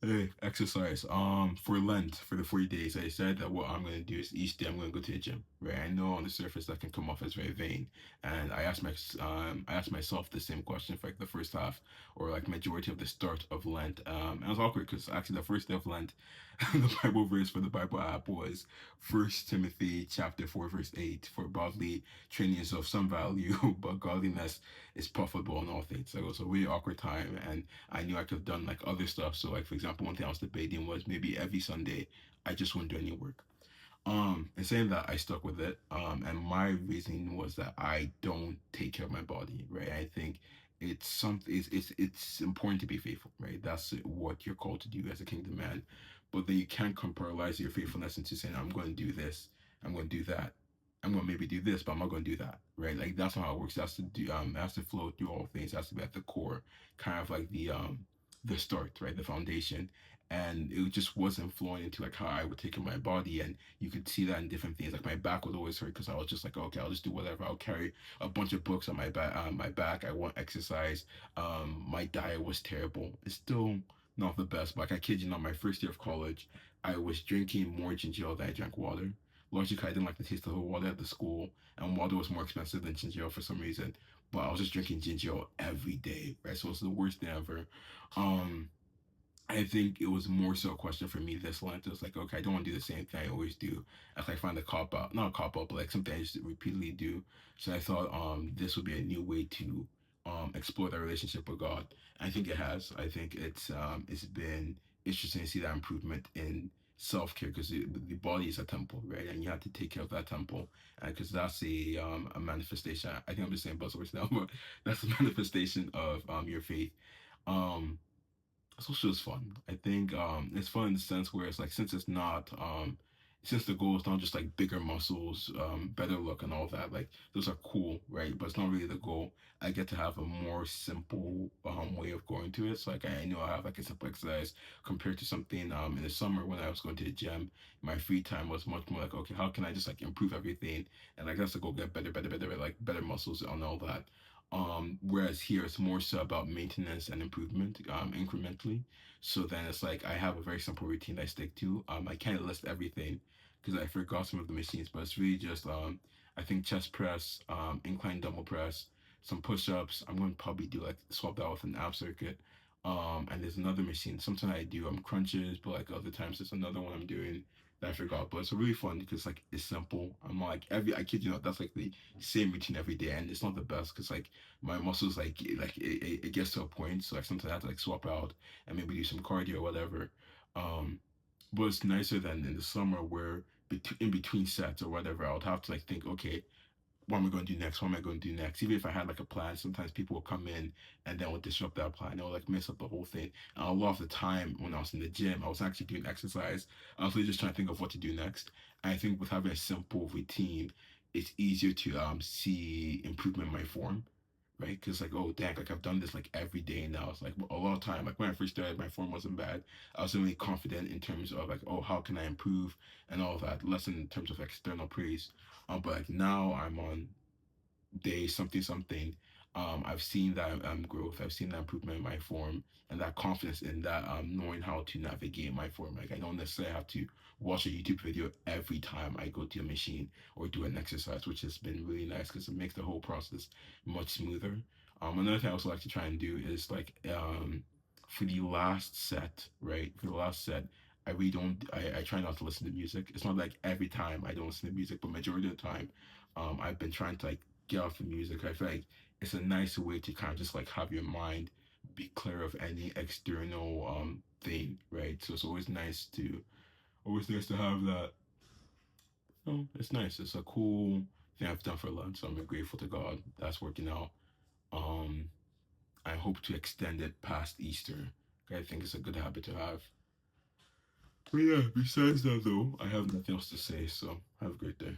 Hey, exercise. For Lent, for the 40 days, I said that what I'm gonna do is each day I'm gonna go to the gym. Right. I know on the surface that can come off as very vain. And I asked myself the same question for like the first half or like majority of the start of Lent. And it was awkward because actually the first day of Lent, the Bible verse for the Bible app was First Timothy chapter 4, verse 8, for bodily training is of some value, but godliness is profitable in all things. So it was a really awkward time and I knew I could have done like other stuff. So like for example, one thing I was debating was maybe every Sunday I just wouldn't do any work. And saying that I stuck with it. And my reasoning was that I don't take care of my body, right? I think it's something it's important to be faithful, right? That's what you're called to do as a kingdom man. But then you can't compartmentalize your faithfulness into saying, I'm going to do this, I'm going to do that. I'm gonna maybe do this, but I'm not gonna do that, right? Like that's not how it works. That's to do it has to flow through all things. It has to be at the core, kind of like the start, right? The foundation. And it just wasn't flowing into like how I would take care of my body. And you could see that in different things. Like my back would always hurt because I was just like, okay, I'll just do whatever. I'll carry a bunch of books on my back. I want exercise. My diet was terrible. It's still not the best. But like, I kid you not, my first year of college, I was drinking more ginger ale than I drank water. Largely 'cause I didn't like the taste of the water at the school, and water was more expensive than ginger ale for some reason. But I was just drinking ginger ale every day, right? So it's the worst thing ever. Um, I think it was more so a question for me this Lent. It was like, okay, I don't want to do the same thing I always do. As I find a cop out, not a cop out, but like something I just repeatedly do. So I thought this would be a new way to explore that relationship with God. I think it has. I think it's been interesting to see that improvement in self-care because the body is a temple, right? And you have to take care of that temple. And because that's a manifestation. I think I'm just saying buzzwords now, but that's a manifestation of your faith. Um Social is fun. I think it's fun in the sense where it's like since the goal is not just like bigger muscles, better look and all that, like those are cool, right? But it's not really the goal. I get to have a more simple way of going to it. So like I know I have like a simple exercise compared to something in the summer when I was going to the gym. My free time was much more like, okay, how can I just like improve everything? And like that's the goal, get better, like better muscles and all that. Whereas here it's more so about maintenance and improvement, incrementally. So then it's like I have a very simple routine I stick to. I can't list everything because I forgot some of the machines, but it's really just I think chest press, incline dumbbell press, some push-ups. I'm going to probably do like swap that with an ab circuit. And there's another machine. Sometimes I do crunches, but like other times there's another one I'm doing that I forgot. But it's really fun because like it's simple. I'm not like every I kid you not, that's like the same routine every day, and it's not the best because like my muscles it gets to a point, so like sometimes I have to like swap out and maybe do some cardio or whatever. Um, but it's nicer than in the summer where in between sets or whatever, I would have to like think, okay, what am I going to do next? What am I going to do next? Even if I had like a plan, sometimes people will come in and then will disrupt that plan. They'll like mess up the whole thing. And a lot of the time when I was in the gym, I was actually doing exercise. I was really just trying to think of what to do next. And I think with having a simple routine, it's easier to see improvement in my form, right? Because like, oh dang, like I've done this like every day now. It's like a lot of time. Like when I first started, my form wasn't bad. I was really confident in terms of like, oh, how can I improve and all of that. Less in terms of external praise. But like now I'm on day something something. I've seen that growth. I've seen that improvement in my form and that confidence in that knowing how to navigate my form. Like I don't necessarily have to watch a YouTube video every time I go to a machine or do an exercise, which has been really nice because it makes the whole process much smoother. Another thing I also like to try and do is like for the last set, right? For the last set, I really don't I try not to listen to music. It's not like every time I don't listen to music, but majority of the time, I've been trying to like get off the music. I feel like it's a nice way to kind of just like have your mind be clear of any external thing, right? So it's always nice to have that. Oh, it's nice. It's a cool thing I've done for lunch. So I'm grateful to God that's working out. Um, I hope to extend it past Easter. I think it's a good habit to have. But yeah, besides that though, I have nothing else to say, so have a great day.